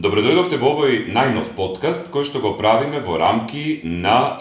Добредојдовте во овој најнов подкаст кој што го правиме во рамки на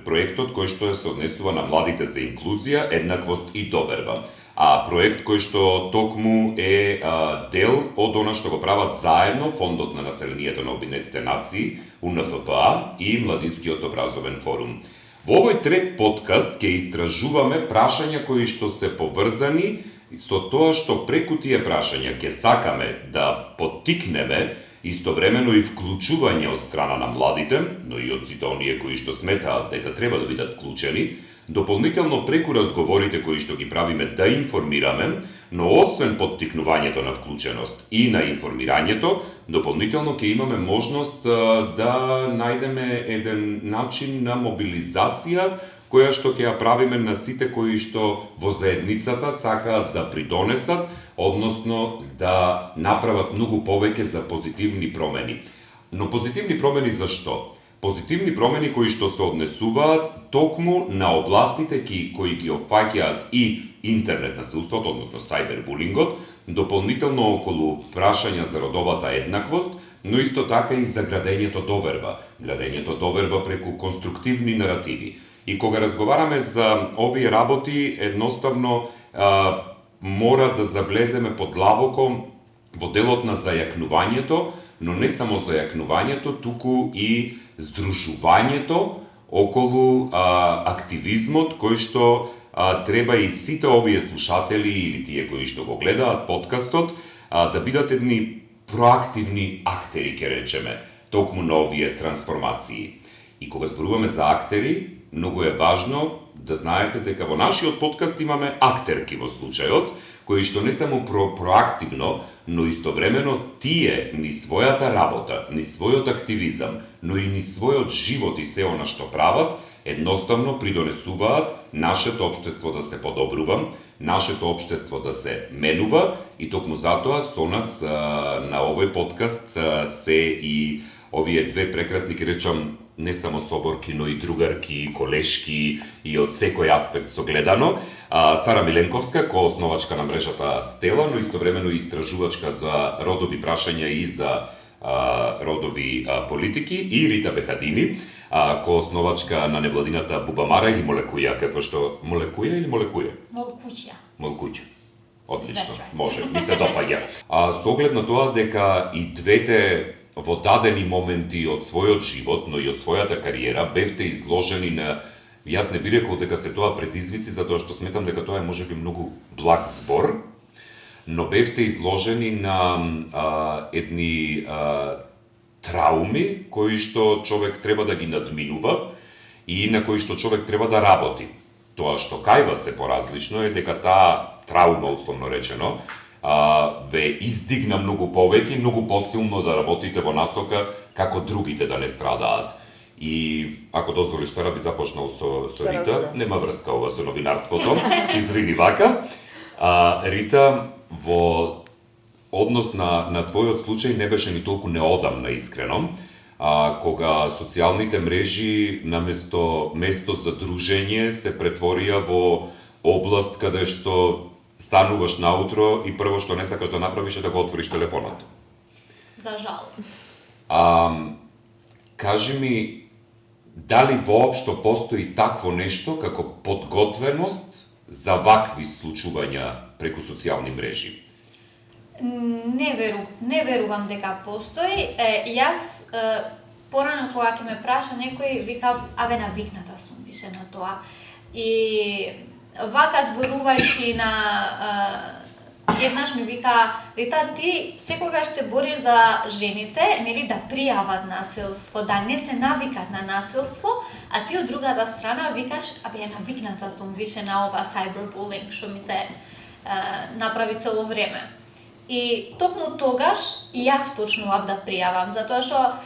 проектот кој што се однесува на младите за инклузија, еднаквост и доверба. А проект кој што токму е дел од она што го прават заедно Фондот на населението на Обединетите нации, УНФПА и Младинскиот образовен форум. Во овој трет подкаст ќе истражуваме прашања кои што се поврзани со тоа што преку тие прашања ќе сакаме да поттикнеме истовремено и вклучување од страна на младите, но и од сите оние кои што сметаат дека треба да бидат вклучени, дополнително преку разговорите кои што ги правиме да информираме, но освен поттикнувањето на вклученост и на информирањето, дополнително ќе имаме можност да најдеме еден начин на мобилизација која што ќе ја правиме на сите кои што во заедницата сакаат да придонесат, односно да направат многу повеќе за позитивни промени. Но позитивни промени за што? Позитивни промени кои што се однесуваат токму на областите кои ги опфаќаат и интернет насилството, односно сајбербулингот, дополнително околу прашања за родовата еднаквост, но исто така и за градењето доверба. Градењето доверба преку конструктивни наративи. И кога разговараме за овие работи, едноставно мора да заблеземе подлабоко во делот на зајакнувањето, но не само зајакнувањето, туку и здружувањето околу активизмот кој што треба и сите овие слушатели или тие кои што го гледаат подкастот да бидат едни проактивни актери, ке речеме, токму на овие трансформации. И кога зборуваме за актери, многу е важно да знаете дека во нашиот подкаст имаме актерки во случајот, кои што не само проактивно, но истовремено тие ни својата работа, ни својот активизам, но и ни својот живот и се она што прават, едноставно придонесуваат нашето општество да се подобрува, нашето општество да се менува и токму затоа со нас на овој подкаст се и овие две прекрасни, ке речам, не само соборки, но и другарки, колешки и од секој аспект согледано. Сара Миленковска, коосновачка на мрежата Стела, но истовремено истражувачка за родови прашања и за родови политики, и Рита Бехадини, коосновачка на невладината Бубамара или Молекуја, како што Молекуја или Молекуја? Молкуќа. Молкуќа. Одлично, може, ми се допаѓа. Со оглед на тоа дека и двете во дадени моменти од својот живот, но и од својата кариера, бевте изложени на, јас не би рекол дека се тоа предизвици, затоа што сметам дека тоа е можеби многу благ збор, но бевте изложени на едни трауми кои што човек треба да ги надминува и на кои што човек треба да работи. Тоа што кај вас е поразлично е дека таа траума, условно речено, ве издигна многу повеќе, многу посилно да работите во насока како другите да не страдаат. И ако дозволиш, Сара, би започнал со Рита, нема врска ова со новинарството, извини вака. Рита, во однос на твојот случај не беше ни толку неодамна, искрено, кога социјалните мрежи наместо место за дружење се претворија во област каде што стануваш наутро и прво што не сакаш да направиш е да го отвориш телефонот. За жал. Кажи ми, дали воопшто постои такво нешто како подготвеност за вакви случувања преку социјални мрежи? Не верувам дека постои. Јас порано кога ќе ме праша некој, викав, навикната сум више на тоа. И вака зборувајќи на еднаш ми вика: Рита, ти секогаш се бориш за жените, нели, да пријават насилство, да не се навикат на насилство, а ти од другата страна викаш: навикната сум више на ова cyberbullying што ми се направи цело време. И токму тогаш и јас почнував да пријавам, затоа што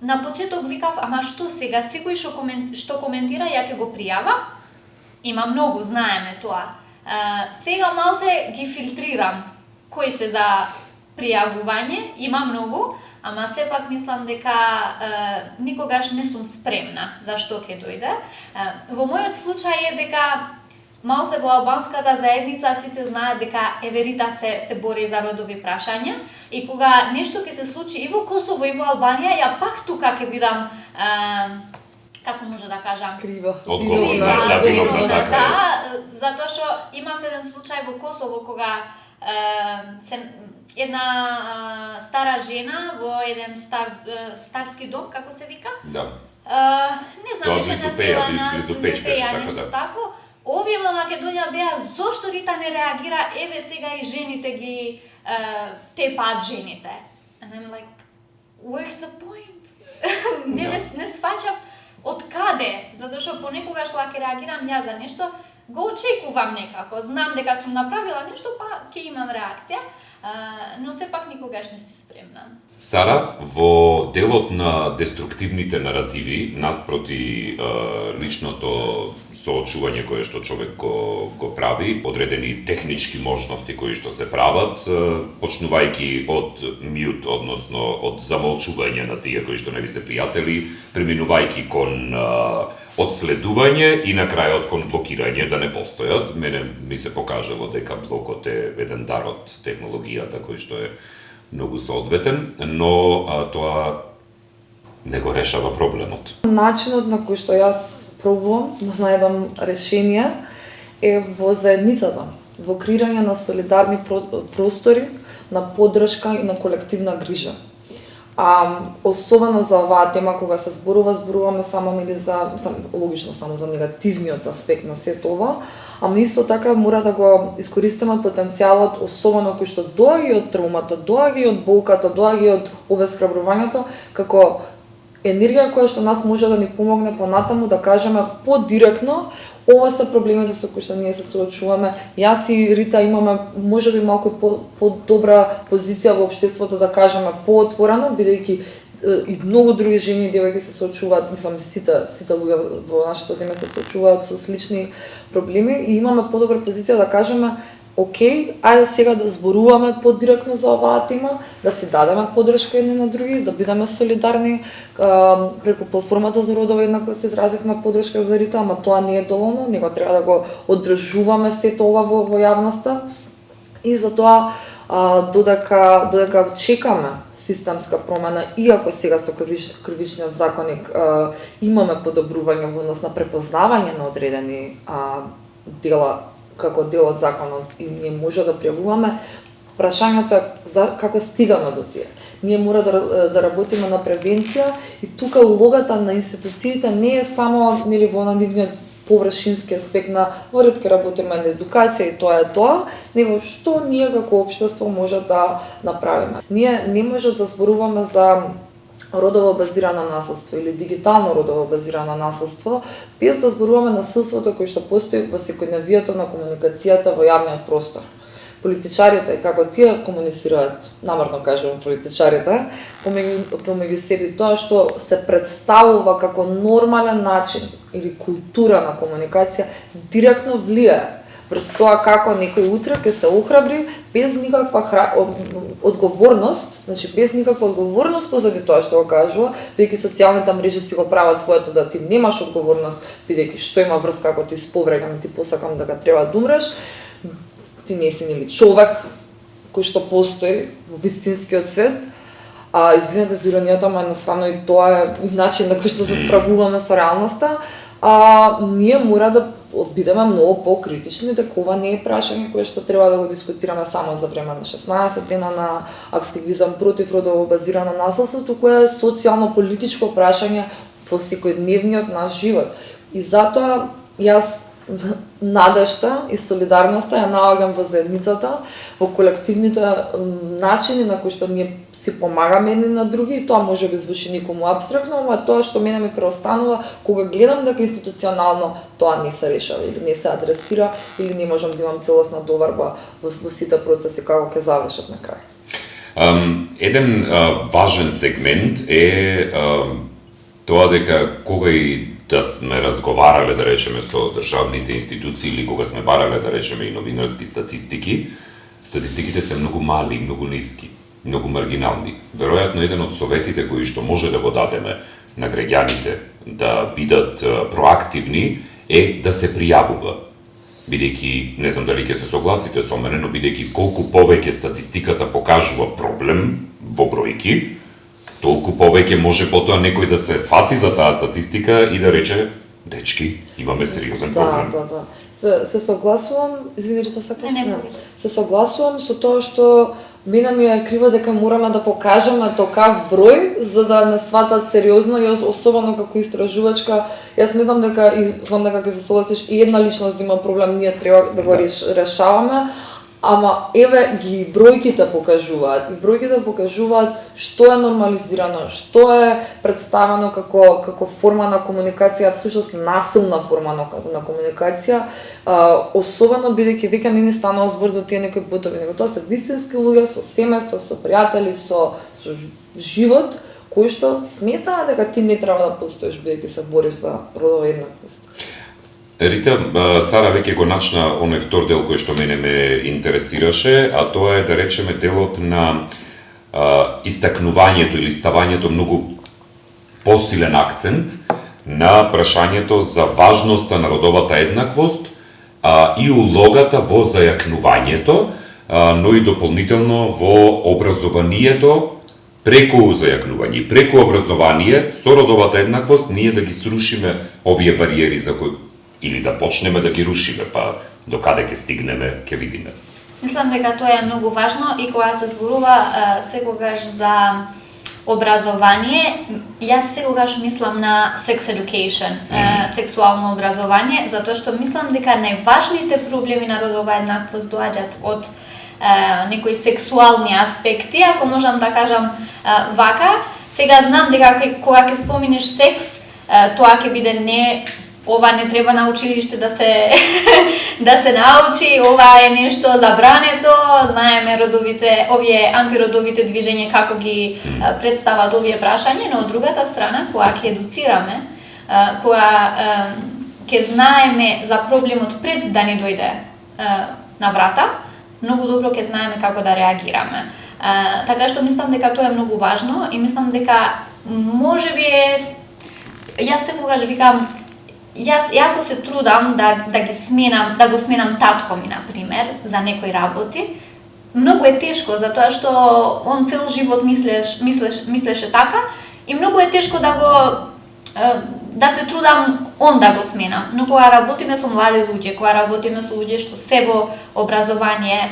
на почеток викав: што сега, секој што коментира, ја ќе го пријавам. Има многу, знаеме тоа. Сега малце ги филтрирам кои се за пријавување, има многу, ама сепак мислам дека никогаш не сум спремна за што ќе дојде. Во мојот случај е дека малце во албанската заедница сите знаат дека Еверита се бори за родови прашања и кога нешто ќе се случи и во Косово и во Албанија, ја пак тука ќе бидам како може да кажам, крива. Виновна, така. Да, затоа што имав еден случај во Косово кога една стара жена во еден старски дом, како се вика? Да. Не знам, беше населена близу Печка, нешто тако. Овие во Македонија беа зошто Рита не реагира, еве сега и жените ги тепаат жените. And I'm like, where's the point? не сваќав од каде, затоа што понекогаш кога ќе реагирам ја за нешто, го очекувам некако. Знам дека сум направила нешто, па ќе имам реакција, но сепак никогаш не си спремна. Сара, во делот на деструктивните наративи наспроти личното соочување кое што човек го прави, одредени технички можности кои што се прават, почнувајќи од мјут, односно од замолчување на тие кои што не ви се пријатели, преминувајќи кон одследување и на крајот кон блокирање да не постојат. Мене ми се покажало дека блокот е еден дар од технологијата кој што е многу соодветен, но тоа не го решава проблемот. Начинот на кој што јас пробувам да најдам решение е во заедницата, во креирање на солидарни простори, на поддршка и на колективна грижа. Особено за оваа тема кога се зборуваме само нели логично само за негативниот аспект на сето ова, ама исто така мора да го искористиме потенцијалот, особено кој што доаѓа од травмата, доаѓа од болката, доаѓа од обесхрабрувањето, како енергија која што нас може да ни помогне понатаму да кажеме подиректно ова се проблемите со кои што ние се соочуваме. Јас и Рита имаме можеби малку по-добра позиција во општеството да кажеме поотворено, бидејќи и многу други жени и девојки се соочуваат, мислам сите луѓе во нашата земја се соочуваат со слични проблеми и имаме подобра позиција да кажеме окей, ајде сега да зборуваме подиректно за оваа тема, да си дадеме поддршка едни на други, да бидеме солидарни, преку платформата за родова еднаквост се изразивме поддршка за Рита, ама тоа не е доволно, него треба да го одржуваме сето ова во јавноста и затоа додека чекаме системска промена, иако сега со кривичниот законник имаме подобрување во однос на препознавање на одредени дела како дел од законот и ние може да пријавуваме, прашањето е како стигаме до тие. Ние мора да работиме на превенција и тука улогата на институциите не е само нели во нивниот површински аспект на во ред ќе работиме на едукација и тоа, него што ние како општество може да направиме. Ние не може да зборуваме за родово базирано насилство или дигитално родово базирано насилство, без да зборуваме насилството кој што постои во секојдневието на комуникацијата во јавниот простор. Политичарите, како тие комуницираат, намерно кажувам политичарите, помеѓу себе тоа што се представува како нормален начин или култура на комуникација, директно влијае врз тоа како некој утре ќе се охрабри без никаква одговорност, значи без никаква одговорност позади тоа што го кажува, бидејќи социјалните мрежи си го прават своето да ти немаш одговорност, бидејќи што има врска ако ти сповреѓам, ти посакам дека треба да умреш, ти не си нели човек кој што постои во вистинскиот свет. Извинете за иронијата, ама едноставно и тоа е начин на кој што се справуваме со реалноста. Ние мора да бидеме многу покритични, дека ова не е прашање кое што треба да го дискутираме само за време на 16 дена на активизам против родово базирано насилство, туку е социјално-политичко прашање во секојдневниот наш живот. И затоа јас надежта и солидарноста ја наоѓам во заедницата, во колективните начини на кои што ние си помагаме едни на други, и тоа може би звучи некому апстрактно, ама тоа што мене ми преостанува кога гледам дека институционално тоа не се решава или не се адресира или не можам да имам целосна доварба во сите процеси како ќе завршат на крај. Еден важен сегмент е тоа дека кога и да сме разговарале, да речеме, со државните институции или кога сме барале, да речеме, и новинарски статистики, статистиките се многу мали, многу ниски, многу маргинални. Веројатно, еден од советите кои што може да го дадеме на граѓаните да бидат проактивни е да се пријавува. бидејќи, не знам дали ќе се согласите со мене, но бидејќи колку повеќе статистиката покажува проблем во бројки, толку повеќе може потоа некој да се фати за таа статистика и да рече, дечки, имаме сериозен проблем. Да. Се согласувам, извинете, сакаш? Не. Се согласувам со тоа што мене ми е криво дека мораме да покажеме токав број за да не сватат сериозно и особено како истражувачка. Јас мислам дека и знам дека ќе се согласиш и една личност да има проблем, ние треба да го решаваме. Ама еве ги бројките покажуваат. И бројките покажуваат што е нормализирано, што е представено како форма на комуникација, всушност насилна форма на комуникација, особено бидејќи веќе не ни станува збор за тие некои ботови, него тоа се вистински луѓе со семејство, со пријатели, со живот, кои што сметаа дека ти не треба да постоиш бидејќи се бориш за родова еднаквост. Рита, Сара веќе го начна оној втор дел кој што мене ме интересираше, а тоа е да речеме делот на истакнувањето или ставањето многу посилен акцент на прашањето за важноста на родовата еднаквост и улогата во зајакнувањето, но и дополнително во образованието преку зајакнување и преку образование со родовата еднаквост ние да ги срушиме овие бариери за кои или да почнеме да ги рушиме, па до каде ќе стигнеме, ќе видиме. Мислам дека тоа е многу важно и кога се зборува секогаш за образование, јас секогаш мислам на sex education, сексуално образование, затоа што мислам дека најважните проблеми на родова еднаквост доаѓаат од некои сексуални аспекти, ако можам да кажам вака. Сега знам дека кога ќе споменеш секс, тоа ќе биде ова не треба на училиште да се научи, ова е нешто забрането, знаеме овие антиродовите движења како ги представат овие прашања, но од другата страна, кога ќе едуцираме, кога ќе знаеме за проблемот пред да ни дојде на врата, многу добро ќе знаеме како да реагираме. Така што мислам дека тоа е многу важно и мислам дека можеби јас секогаш викам, јас јако се трудам да го сменам татко ми, например, за некои работи. Многу е тешко, затоа што он цел живот мислеше така и многу е тешко да се трудам он да го сменам. Но кога работиме со млади луѓе, кога работиме со луѓе што се во образование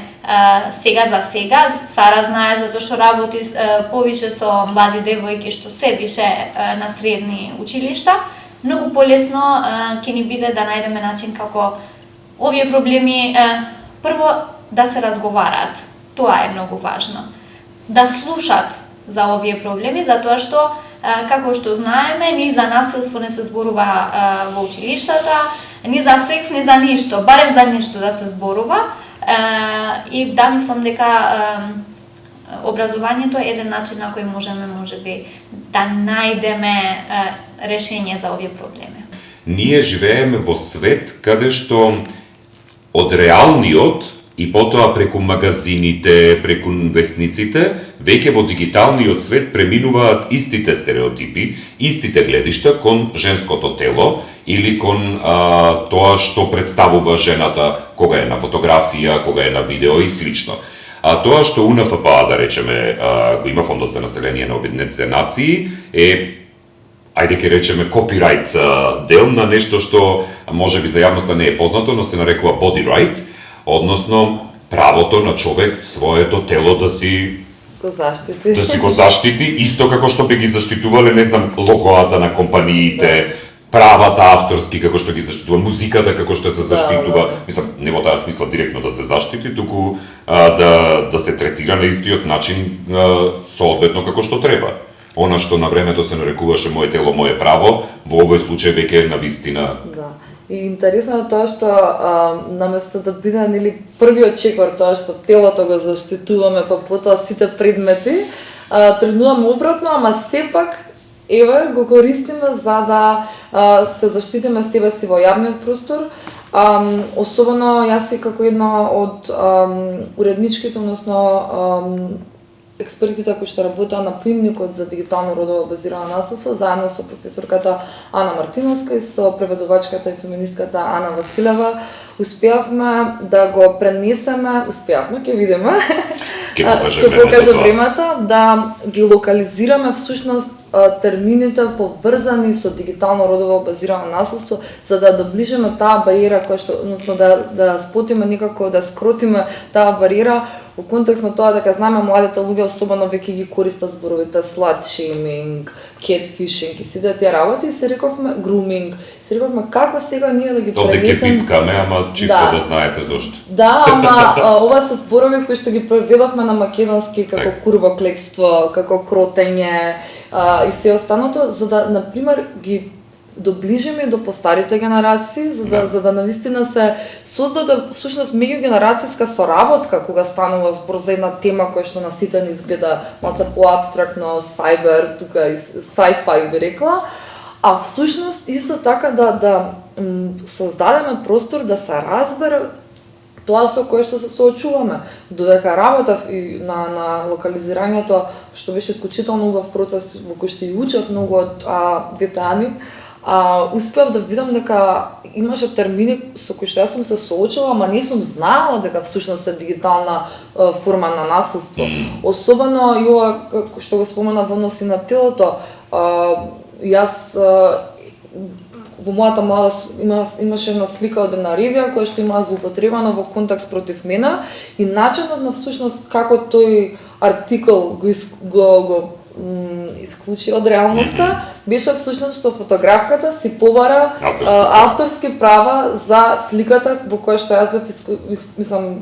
сега за сега, Сара знае затоа што работи повише со млади девојки што се више на средни училишта, многу полесно ќе ни биде да најдеме начин како овие проблеми прво да се разговараат. Тоа е многу важно. Да слушат за овие проблеми, затоа што како што знаеме, ни за насилство не се зборува во училиштата, ни за секс, ни за ништо, барем за ништо да се зборува. И да, мислам дека образованието е еден начин на кој можеме можеби да најдеме решение за овие проблеми. Ние живееме во свет каде што од реалниот и потоа преку магазините, преку весниците, веќе во дигиталниот свет преминуваат истите стереотипи, истите гледишта кон женското тело или кон тоа што представува жената кога е на фотографија, кога е на видео и слично. А тоа што УНФПА, да речеме, го има Фондот за население на Обединетите нации, е ајде ќе речеме копирајт дел на нешто што можеби за јавноста не е познато, но се нарекува body right, односно правото на човек своето тело да си го заштити, исто како што би ги заштитувале, не знам, логоата на компаниите, правата авторски како што ги заштитува, музиката како што се заштитува, мислам, не во таа смисла директно да се заштити, туку да се третира на истиот начин соодветно како што треба. Она што на времето се нарекуваше мое тело, мое право, во овој случај веќе е навистина. Да. И интересно е тоа што наместо да биде нели првиот чекор тоа што телото го заштитуваме, па потоа сите предмети, тргнуваме обратно, ама сепак еве го користиме за да се заштитиме себе си во јавниот простор. Особено јас и како една од уредничките, односно експертите кои што работеа на поимникот за дигитално родово базирано наследство, заедно со професорката Ана Мартиновска и со преведувачката и феминистката Ана Василева, успеавме да го пренесеме, ќе видиме, ќе покаже времето, да ги локализираме всушност термините поврзани со дигитално родово базирано наследство, за да доближиме таа бариера која што, односно да спотиме некако, да скротиме таа бариера во контекст на тоа дека знаеме младите луѓе особено веќе ги користат зборовите slut shaming, catfishing и сите тие работи и се рековме grooming. Се рековме како сега ние да ги пренесеме. Овде ќе пипкаме, ама чисто да знаете зошто. Да, ама ова се зборови кои што ги преведовме на македонски како курвоклекство, како кротење и се останато, за да на пример ги доближиме до постарите генерации, за да навистина се создаде всушност меѓугенерацијска соработка кога станува збор за една тема која што на сите ни изгледа малце поабстрактно, сайбер, тука и sci-fi би рекла, а всушност исто така да создадеме простор да се разбере тоа со кое што се соочуваме. Додека работев и на локализирањето, што беше исклучително убав процес во кој што и учев многу од двете Ани, успеав да видам дека имаше термини со кои што јас сум се соочила, ама не сум знаела дека всушност е дигитална форма на наследство. Особено и ова што го спомена во односи на телото, јас во мојата младост имаше една слика од една ревија која што има злоупотребано во контекст против мене и начинот на всушност како тој артикл го исклучи од реалноста, беше всушност што фотографката си побара авторски права за сликата во која што јас бев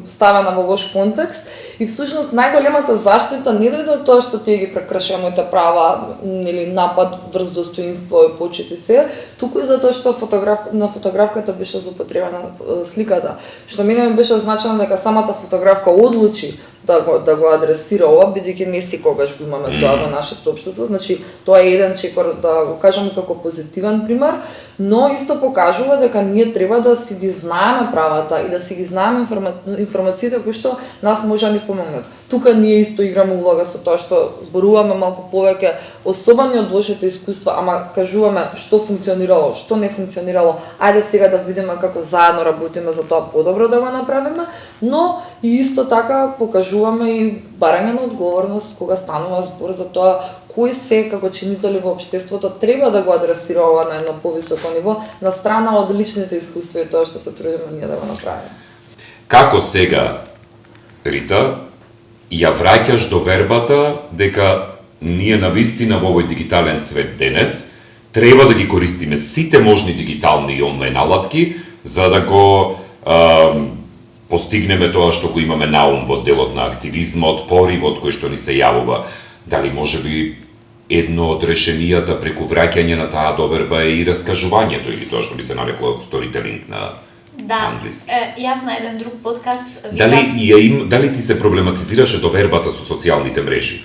ставена во лош контекст и всушност најголемата заштита не дојде од тоа што тие ги прекршија моите права или напад врз достоинство и почит и се, туку и затоа што на фотографката беше злоупотребена сликата, што мене ми беше значено дека самата фотографка одлучи да го адресира ова, бидејќи не секогаш го имаме тоа во нашето општество. Значи, тоа е еден чекор да го кажам како позитивен пример, но исто покажува дека ние треба да си ги знаеме правата и да си ги знаеме информациите кои што нас може да ни помогнат. Тука ние исто играме улога со тоа што зборуваме малку повеќе, особено од лошите искуства, ама кажуваме што функционирало, што не функционирало. Ајде сега да видиме како заедно работиме за тоа подобро да го направиме, но и исто така покажуваме и барање на одговорност кога станува збор за тоа кои се како чинители во општеството треба да го адресира ова на едно повисоко ниво, на страна од личните искуства и тоа што се трудиме ние да го направиме. Како сега, Рита, ја враќаш до вербата дека ние навистина во овој дигитален свет денес треба да ги користиме сите можни дигитални и онлайн алатки за да го постигнеме тоа што го имаме на ум во делот на активизмот, поривот кој што ни се јавува. Дали може би едно од решенијата преку враќање на таа доверба е и раскажувањето или тоа што би се нарекло сторителинг на англиски. Јас на еден друг подкаст дали ти се проблематизираше довербата со социјалните мрежи?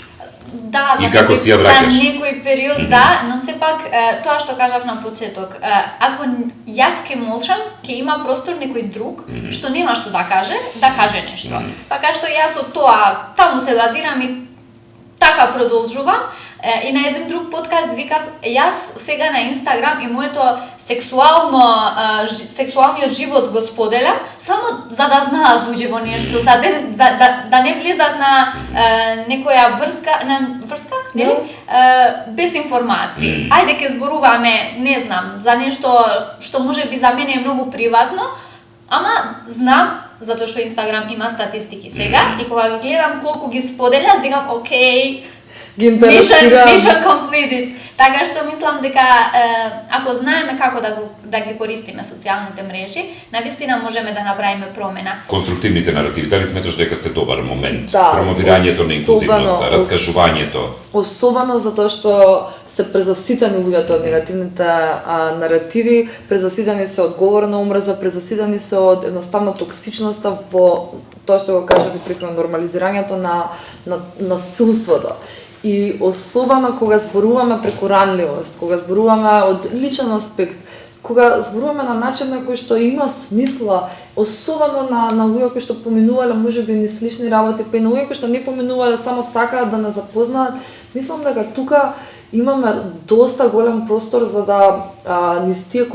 Да, за некој период да, но сепак тоа што кажав на почеток, ако јас ке молчам, ќе има простор некој друг што нема што да каже нешто. Така што јас од тоа таму се базирам и така продолжувам. И на еден друг подкаст викав, јас сега на Инстаграм и моето сексуалниот живот го споделам, само за да знаат луѓе во нешто, да не влезат на некоја врска, без информации. Ајде ке зборуваме, не знам, за нешто што може би за мене е многу приватно, ама знам, затоа што Инстаграм има статистики сега, и кога ги гледам колку ги споделат, викам, окей, mission completed. Така што мислам дека ако знаеме како да ги користиме социјалните мрежи, навистина можеме да направиме промена. Конструктивните наративи, дали сметаш дека се добар момент? Промовирањето на инклузивноста, раскажувањето. Особено затоа што се презаситени луѓето од негативните наративи, презаситени се од говор на омраза, презаситени се од едноставно токсичноста во тоа што го кажав и претходно нормализирањето на насилството. И особено кога зборуваме преку ранливост, кога зборуваме од личен аспект, кога зборуваме на начин на кој што има смисла, особено на луѓе кои што поминувале можеби ни слични работи, па и на луѓе кои што не поминувале, само сакаат да не запознаат, мислам дека тука имаме доста голем простор за да низ тие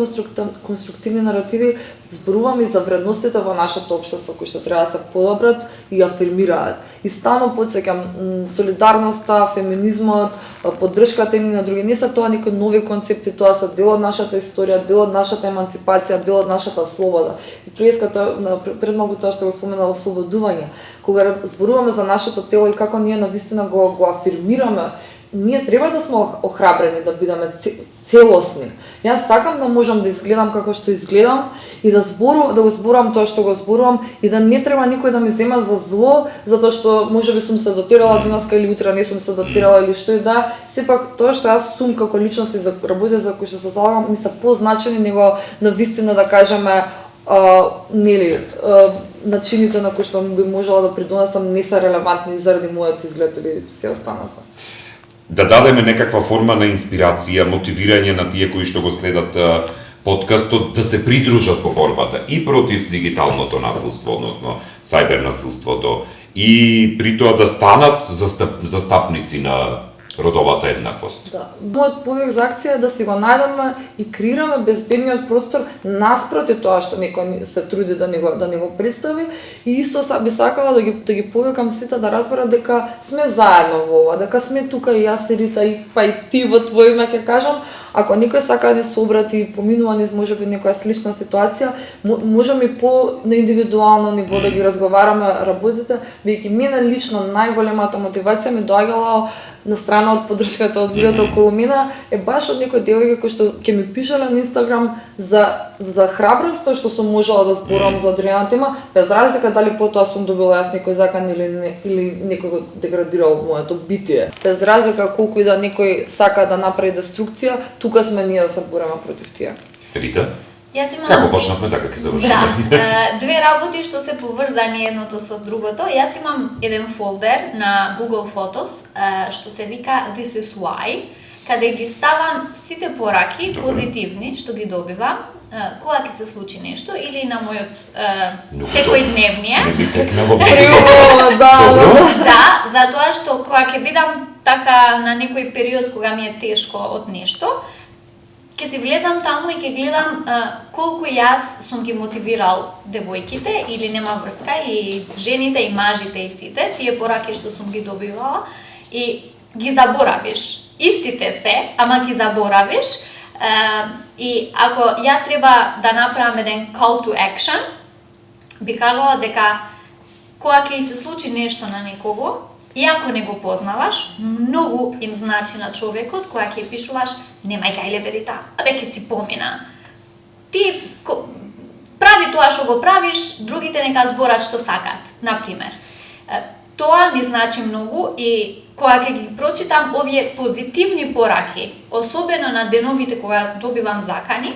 конструктивни наративи зборуваме за вредностите во нашето општество кои што треба да се подобрат и афирмираат. И стално потсеќам, солидарноста, феминизмот, поддршката едни на други, не се тоа некои нови концепти, тоа се дел од нашата историја, дел од нашата еманципација, дел од нашата слобода. И пред малку тоа што го споменала, ослободување, кога зборуваме за нашето тело и како ние навистина го афирмираме, ние треба да сме охрабрени, да бидеме целосни. Јас сакам да можам да изгледам како што изгледам и да го зборувам тоа што го зборувам и да не треба никој да ми зема за зло, затоа што можеби сум се дотерала денеска или утре не сум се дотерала или што и да. Сепак тоа што јас сум како личност и за работи за кои што се залагам ми се позначени него навистина да кажеме начините на кои што би можела да придонесам не се релевантни заради мојот изглед или се останато. Да дадеме некаква форма на инспирација, мотивирање на тие кои што го следат подкастот да се придружат во борбата и против дигиталното насилство, односно сајбер насилството, и при тоа да станат застапници на родовата еднаквост. Да. Мојот повик за акција е да си го најдеме и креираме безбедниот простор наспроти тоа што некој се труди да не го представи, и исто би сакала да ги повикам сите да разберат дека сме заедно во ова, дека сме тука и јас и Рита и па и ти во твој име ќе кажам. Ако некој сака да се обрати и поминува низ можеби некоја слична ситуација, можеме и на индивидуално ниво да ги разговараме работите, бидејќи мене лично најголемата мотивација ми доаѓала на страна од поддршката од луѓето околу мене е баш од некои девојки кои што ќе ми пишале на Инстаграм за храброста што сум можела да зборувам за одредена тема, без разлика дали потоа сум добила јас некој закан или некој го деградирал моето битие. Без разлика колку и да некој сака да направи деструкција, тука сме ние да се бораме против тие. Рита? Како почнавме, така ќе завршиме. Да, две работи што се поврзани едното со другото. Јас имам еден фолдер на Google Photos што се вика This is Why, каде ги ставам сите пораки позитивни што ги добивам кога ќе се случи нешто или на мојот секојдневниот. Да, затоа што кога ќе бидам така на некој период кога ми е тешко од нешто, ќе си влезам таму и ќе гледам колку јас сум ги мотивирал девојките или нема врска и жените и мажите и сите, тие пораки што сум ги добивала и ги заборавиш. Истите се, ама ги заборавиш и ако ја треба да направам еден call to action, би кажала дека кога ќе се случи нешто на некого, иако не го познаваш, многу им значи на човекот кога ќе пишуваш немај гајле Берита, ќе си помина. Ти прави тоа што го правиш, другите нека зборат што сакат, например. Тоа ми значи многу и кога ќе ги прочитам овие позитивни пораки, особено на деновите кога добивам закани,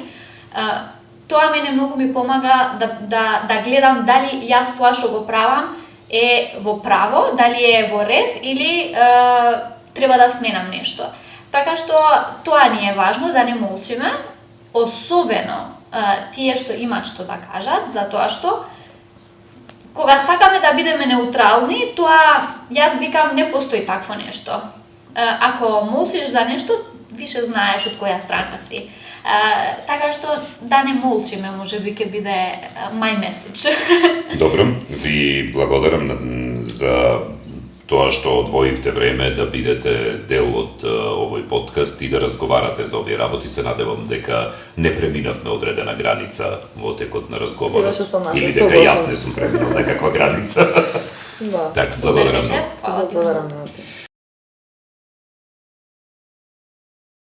тоа мене многу ми помага да гледам дали јас тоа што го правам е во право, дали е во ред или треба да сменам нешто. Така што тоа ни е важно да не молчиме, особено тие што имаат што да кажат, затоа што кога сакаме да бидеме неутрални, тоа јас викам не постои такво нешто. Ако молчиш за нешто, више знаеш од која страна си. Така што да не молчиме, можеби ќе биде my message. Добро, ви благодарам за тоа што одвоивте време да бидете дел од овој подкаст и да разговарате за овие работи. Се надевам дека не преминавме одредена граница во текот на разговорот. Или дека јас не сум преминал некаква граница. Да. Така, благодарам. Благодарам на те.